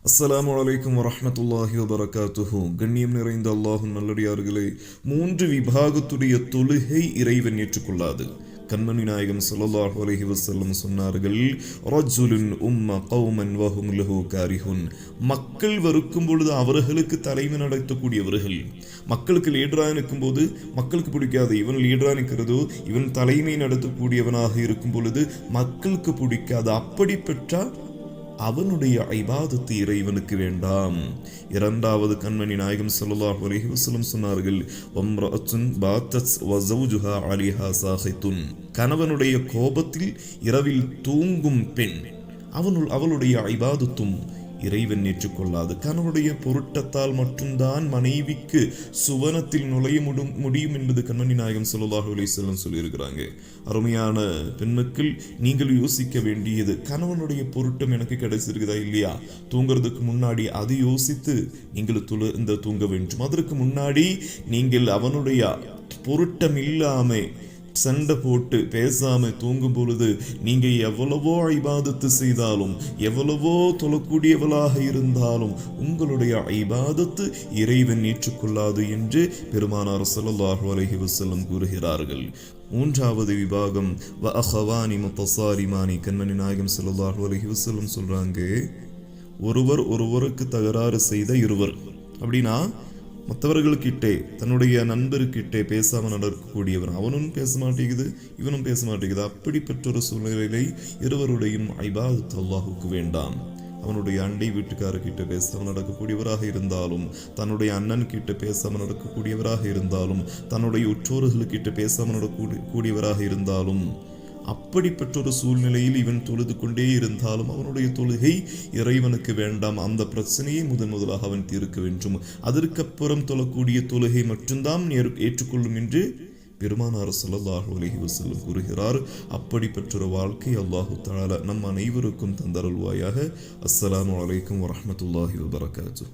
அஸ்ஸலாமு அலைக்கும் வரஹ்மத்துல்லாஹி வபரகாத்துஹு. கண்ணியம் நிறைந்த அல்லாஹ்வின் நல்லடியார்களே, 3 விபாகத்துடைய தொழுகை இறைவன் ஏற்றுக்கொள்ளாது. கண்மணி நாயகம் ஸல்லல்லாஹு அலைஹி வஸல்லம் சொன்னார்கள், ரஜுலுன் உம்ம கௌமன் வஹும் லஹு காரிஹுன். மக்கள் வெறுக்கும் பொழுது அவர்களுக்கு தலைமை நடத்தக்கூடியவர்கள், மக்களுக்கு லீடராக நிற்கும் போது மக்களுக்கு பிடிக்காது, இவன் லீடராக நிற்கிறதோ இவன் தலைமை நடத்தக்கூடியவனாக இருக்கும் பொழுது மக்களுக்கு பிடிக்காது. அப்படி பெற்றால் அவனுடைய இபாதத்து இறைவனுக்கு வேண்டாம். இரண்டாவது கண்மணி நாயகம் ஸல்லல்லாஹு அலைஹி வஸல்லம் சொன்னார்கள், வம்ரஅத்துன் பாத்தத் வஸௌஜுஹா அலைஹா சாஹித்துன். கணவனுடைய கோபத்தில் இரவில் தூங்கும் பெண், அவளுடைய இபாதத்தும் இறைவன் ஏற்றுக்கொள்ளாது. கணவனுடைய பொருட்டத்தால் மட்டும்தான் மனைவிக்கு சுவனத்தில் நுழைய முடியும் என்பது கண்மணி நாயகம் ஸல்லல்லாஹு அலைஹி வஸல்லம் சொல்லியிருக்கிறாங்க. அருமையான பெண்ணுக்கள், நீங்கள் யோசிக்க வேண்டியது, கணவனுடைய பொருட்டம் எனக்கு கிடைச்சிருக்குதா இல்லையா? தூங்குறதுக்கு முன்னாடி அது யோசித்து நீங்கள் தூங்க வேண்டும். அதற்கு முன்னாடி நீங்கள் அவனுடைய பொருட்டம் இல்லாம சண்டை போட்டு பேசாம தூங்கும் பொழுது நீங்க எவ்வளவோ இபாதத்து செய்தாலும், எவ்வளவோ தொழக்கூடியவளாக இருந்தாலும் உங்களுடைய இபாதத்து இறைவன் ஏற்றுக்கொள்ளாது என்று பெருமானார் ஸல்லல்லாஹு அலைஹி வஸல்லம் கூறுகிறார்கள். மூன்றாவது விபாகம் வ அஹவானி முத்தசாரிமானி. கண்மணி நாயகம் ஸல்லல்லாஹு அலைஹி வஸல்லம் சொல்றாங்க, ஒருவருக்கு தகராறு செய்த இருவர். அப்படின்னா மற்றவர்கள்கிட்டே, தன்னுடைய நண்பர்கிட்டே பேசாமல் நடக்கக்கூடியவர், அவனும் பேச மாட்டேங்குது இவனும் பேச மாட்டேங்குது. அப்படிப்பட்ட ஒரு சூழ்நிலையை இருவருடையும் இபாதத் அல்லாஹுக்கு வேண்டாம். அவனுடைய அண்டை வீட்டுக்காரர்கிட்ட பேசாமல் நடக்கக்கூடியவராக இருந்தாலும், தன்னுடைய அண்ணன் கிட்ட பேசாமல் நடக்கக்கூடியவராக இருந்தாலும், தன்னுடைய உற்றோர்களுக்கிட்ட பேசாமல் நடக்கக்கூடியவராக இருந்தாலும், அப்படிப்பட்ட ஒரு சூழ்நிலையில் இவன் தொழுது கொண்டே இருந்தாலும் அவனுடைய தொழுகை இறைவனுக்கு வேண்டாம். அந்த பிரச்சனையை முதலாக அவன் தீர்க்க வேண்டும். அதற்கப்புறம் தொழக்கூடிய தொழுகை மட்டும்தான் ஏற்றுக்கொள்ளும் என்று பெருமானார் ஸல்லல்லாஹு அலைஹி வஸல்லம் கூறுகிறார். அப்படிப்பட்ட ஒரு வாழ்க்கை அல்லாஹு தஆலா நம் அனைவருக்கும் தந்தருள்வாயாக. அஸ்ஸலாமு அலைக்கும் வரஹ்மத்துல்லாஹி வபரகாத்துஹு.